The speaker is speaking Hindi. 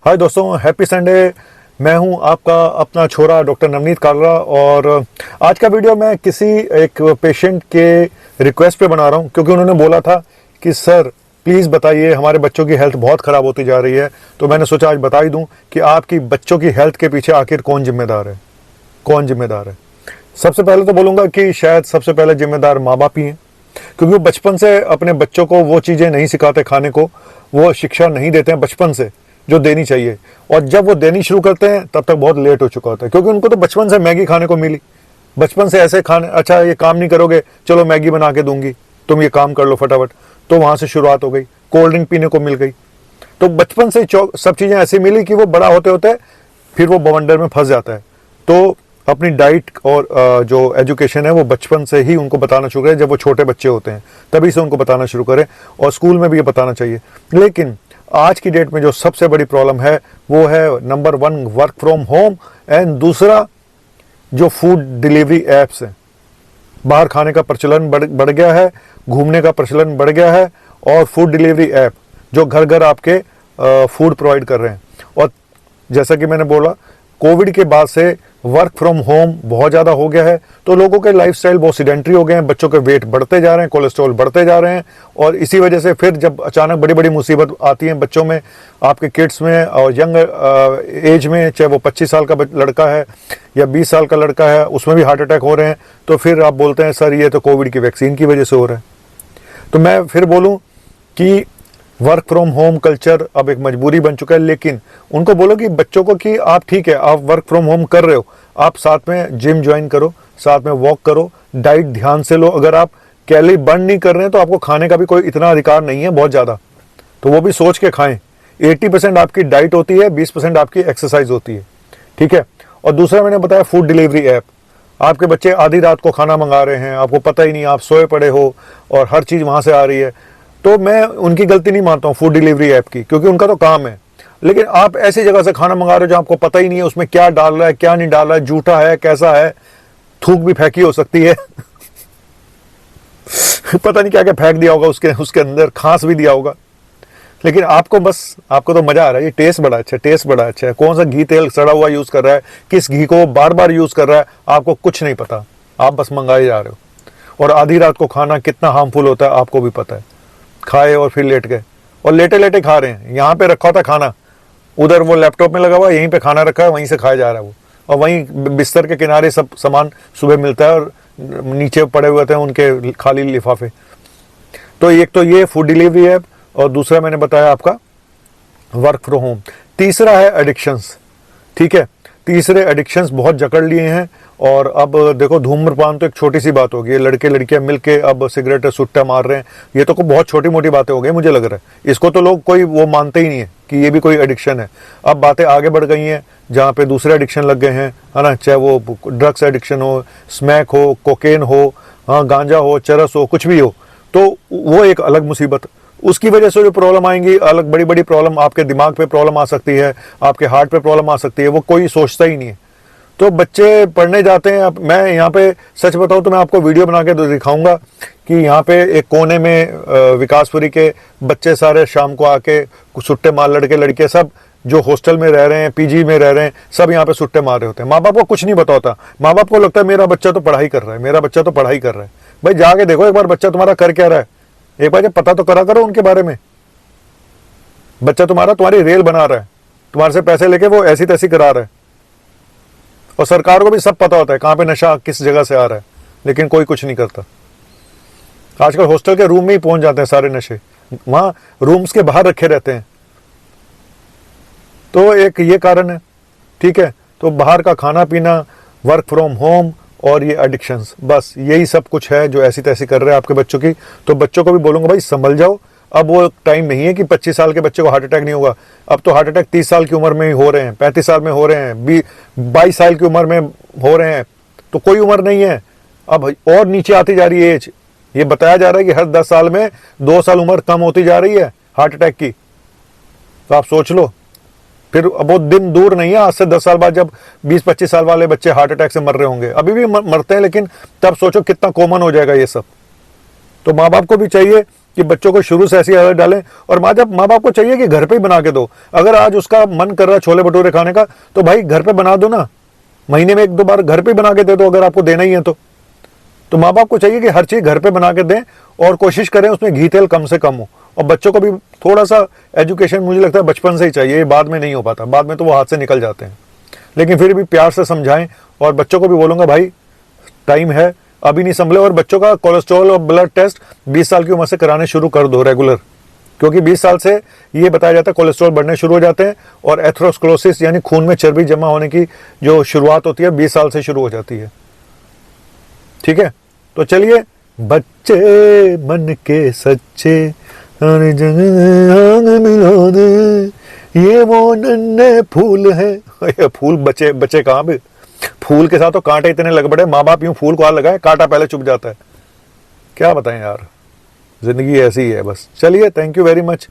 हाय दोस्तों, हैप्पी संडे। मैं हूं आपका अपना छोरा डॉक्टर नवनीत कालरा और आज का वीडियो मैं किसी एक पेशेंट के रिक्वेस्ट पे बना रहा हूं क्योंकि उन्होंने बोला था कि सर प्लीज़ बताइए, हमारे बच्चों की हेल्थ बहुत ख़राब होती जा रही है। तो मैंने सोचा आज बता ही दूं कि आपकी बच्चों की हेल्थ के पीछे आखिर कौन जिम्मेदार है, कौन जिम्मेदार है। सबसे पहले तो बोलूँगा कि शायद सबसे पहले जिम्मेदार माँ बाप ही हैं, क्योंकि वो बचपन से अपने बच्चों को वो चीज़ें नहीं सिखाते, खाने को वो शिक्षा नहीं देते हैं बचपन से जो देनी चाहिए। और जब वो देनी शुरू करते हैं तब तक बहुत लेट हो चुका होता है, क्योंकि उनको तो बचपन से मैगी खाने को मिली। बचपन से ऐसे खाने, अच्छा ये काम नहीं करोगे, चलो मैगी बना के दूंगी, तुम ये काम कर लो फटाफट। तो वहाँ से शुरुआत हो गई, कोल्ड ड्रिंक पीने को मिल गई। तो बचपन से सब चीज़ें ऐसी मिली कि वो बड़ा होते होते फिर वो बवंडर में फंस जाता है। तो अपनी डाइट और जो एजुकेशन है वो बचपन से ही उनको बताना शुरू करें। जब वो छोटे बच्चे होते हैं तभी से उनको बताना शुरू करें, और स्कूल में भी ये बताना चाहिए। लेकिन आज की डेट में जो सबसे बड़ी प्रॉब्लम है वो है number 1 work from home, and दूसरा जो फूड डिलीवरी एप्स हैं। बाहर खाने का प्रचलन बढ़ गया है, घूमने का प्रचलन बढ़ गया है, और फूड डिलीवरी ऐप जो घर घर आपके फूड प्रोवाइड कर रहे हैं। और जैसा कि मैंने बोला, कोविड के बाद से वर्क फ्रॉम होम बहुत ज़्यादा हो गया है, तो लोगों के लाइफस्टाइल बहुत सीडेंट्री हो गए हैं, बच्चों के वेट बढ़ते जा रहे हैं, कोलेस्ट्रॉल बढ़ते जा रहे हैं। और इसी वजह से फिर जब अचानक बड़ी बड़ी मुसीबत आती है बच्चों में, आपके किड्स में और यंग एज में, चाहे वो 25 साल का लड़का है या 20 साल का लड़का है, उसमें भी हार्ट अटैक हो रहे हैं, तो फिर आप बोलते हैं सर ये तो कोविड की वैक्सीन की वजह से हो रहा है। तो मैं फिर बोलूँ कि वर्क फ्रॉम होम कल्चर अब एक मजबूरी बन चुका है। लेकिन उनको बोलो कि बच्चों को कि आप ठीक है, आप वर्क फ्रॉम होम कर रहे हो, आप साथ में जिम ज्वाइन करो, साथ में वॉक करो, डाइट ध्यान से लो। अगर आप कैलोरी बर्न नहीं कर रहे हैं तो आपको खाने का भी कोई इतना अधिकार नहीं है बहुत ज़्यादा, तो वो भी सोच के खाएं। 80% आपकी डाइट होती है, 20% आपकी एक्सरसाइज होती है, ठीक है। और दूसरा मैंने बताया फूड डिलीवरी ऐप। आपके बच्चे आधी रात को खाना मंगा रहे हैं, आपको पता ही नहीं, आप सोए पड़े हो और हर चीज़ वहाँ से आ रही है। तो मैं उनकी गलती नहीं मानता हूँ फूड डिलीवरी ऐप की, क्योंकि उनका तो काम है। लेकिन आप ऐसी जगह से खाना मंगा रहे हो जहाँ आपको पता ही नहीं है उसमें क्या डाल रहा है, क्या नहीं डाल रहा है, झूठा है, कैसा है, थूक भी फेंकी हो सकती है पता नहीं क्या क्या फेंक दिया होगा उसके अंदर, खांस भी दिया होगा। लेकिन आपको तो मजा आ रहा है, ये टेस्ट बड़ा अच्छा है, टेस्ट बड़ा अच्छा है। कौन सा घी तेल सड़ा हुआ यूज कर रहा है, किस घी को बार बार यूज कर रहा है, आपको कुछ नहीं पता, आप बस मंगाए जा रहे हो। और आधी रात को खाना कितना हार्मफुल होता है आपको भी पता है। खाए और फिर लेट गए, और लेटे लेटे खा रहे हैं। यहाँ पे रखा था खाना, उधर वो लैपटॉप में लगा हुआ, यहीं पे खाना रखा है, वहीं से खाया जा रहा है वो। और वहीं बिस्तर के किनारे सब सामान सुबह मिलता है, और नीचे पड़े हुए थे उनके खाली लिफाफे। तो एक तो ये फूड डिलीवरी ऐप, और दूसरा मैंने बताया आपका वर्क फ्रॉम होम। तीसरा है एडिक्शंस, ठीक है। तीसरे एडिक्शंस बहुत जकड़ लिए हैं। और अब देखो, धूम्रपान तो एक छोटी सी बात होगी, लड़के लड़कियां मिलके अब सिगरेट सुट्टा मार रहे हैं, ये तो बहुत छोटी मोटी बातें हो गई मुझे लग रहा है। इसको तो लोग कोई वो मानते ही नहीं है कि ये भी कोई एडिक्शन है। अब बातें आगे बढ़ गई हैं जहाँ पे दूसरे एडिक्शन लग गए हैं, है ना। चाहे वो ड्रग्स एडिक्शन हो, स्मैक हो, कोकेन हो, हाँ गांजा हो, चरस हो, कुछ भी हो, तो वो एक अलग मुसीबत। उसकी वजह से जो प्रॉब्लम आएंगी, अलग बड़ी बड़ी प्रॉब्लम, आपके दिमाग पे प्रॉब्लम आ सकती है, आपके हार्ट पे प्रॉब्लम आ सकती है, वो कोई सोचता ही नहीं है। तो बच्चे पढ़ने जाते हैं। अब मैं यहाँ पे सच बताऊँ तो मैं आपको वीडियो बना के दिखाऊंगा कि यहाँ पे एक कोने में विकासपुरी के बच्चे सारे शाम को आके सुट्टे मार, लड़के लड़के सब जो हॉस्टल में रह रहे हैं, पीजी में रह रहे हैं, सब यहाँ पे सुट्टे मार रहे होते हैं। माँ बाप को कुछ नहीं पता होता, माँ बाप को लगता है मेरा बच्चा तो पढ़ाई कर रहा है, मेरा बच्चा तो पढ़ाई कर रहा है। भाई जाके देखो एक बार बच्चा तुम्हारा कर क्या रहा है, एक बार जब पता तो करा करो उनके बारे में। बच्चा तुम्हारी रेल बना रहा है, तुम्हारे से पैसे लेके वो ऐसी तैसी करा रहा है। और सरकार को भी सब पता होता है कहाँ पे नशा किस जगह से आ रहा है, लेकिन कोई कुछ नहीं करता। आजकल हॉस्टल के रूम में ही पहुंच जाते हैं सारे नशे, वहां रूम्स के बाहर रखे रहते हैं। तो एक ये कारण है, ठीक है। तो बाहर का खाना पीना, वर्क फ्रॉम होम और ये एडिक्शंस, बस यही सब कुछ है जो ऐसी तैसी कर रहे हैं आपके बच्चों की। तो बच्चों को भी बोलूंगा भाई संभल जाओ। अब वो टाइम नहीं है कि 25 साल के बच्चे को हार्ट अटैक नहीं होगा। अब तो हार्ट अटैक 30 साल की उम्र में ही हो रहे हैं, 35 साल में हो रहे हैं, 22 साल की उम्र में हो रहे हैं। तो कोई उम्र नहीं है, अब और नीचे आती जा रही है एज। ये बताया जा रहा है कि हर 10 साल में 2 साल उम्र कम होती जा रही है हार्ट अटैक की। तो आप सोच लो, फिर अब वो दिन दूर नहीं है, आज से 10 साल बाद जब 20-25 साल वाले बच्चे हार्ट अटैक से मर रहे होंगे। अभी भी मरते हैं, लेकिन तब सोचो कितना कॉमन हो जाएगा ये सब। तो माँ बाप को भी चाहिए कि बच्चों को शुरू से ऐसी आदत डालें। और माँ बाप को चाहिए कि घर पे ही बना के दो। अगर आज उसका मन कर रहा है छोले भटूरे खाने का, तो भाई घर पे बना दो ना, महीने में 1-2 बार घर पे बना के दे दो, अगर आपको देना ही है तो माँ बाप को चाहिए कि हर चीज़ घर पे बना के दें और कोशिश करें उसमें घी तेल कम से कम हो। और बच्चों को भी थोड़ा सा एजुकेशन मुझे लगता है बचपन से ही चाहिए, ये बाद में नहीं हो पाता, बाद में तो वो हाथ से निकल जाते हैं। लेकिन फिर भी प्यार से समझाएं। और बच्चों को भी बोलूँगा भाई टाइम है, अभी नहीं संभले। और बच्चों का कोलेस्ट्रॉल और ब्लड टेस्ट 20 साल की उम्र से कराने शुरू कर दो रेगुलर, क्योंकि 20 साल से ये बताया जाता है कोलेस्ट्रॉल बढ़ने शुरू हो जाते हैं। और एथेरोस्क्लेरोसिस यानी खून में चर्बी जमा होने की जो शुरुआत होती है 20 साल से शुरू हो जाती है। ठीक है, तो चलिए, बच्चे मन के सच्चे हर जगह मिला दे, ये वो नन्हे फूल है। ये फूल बचे कहाँ पे, फूल के साथ तो कांटे इतने लग पड़े, माँ बाप यूं फूल को हाथ लगाए, कांटा पहले चुभ जाता है। क्या बताएं यार, जिंदगी ऐसी ही है बस। चलिए, थैंक यू वेरी मच।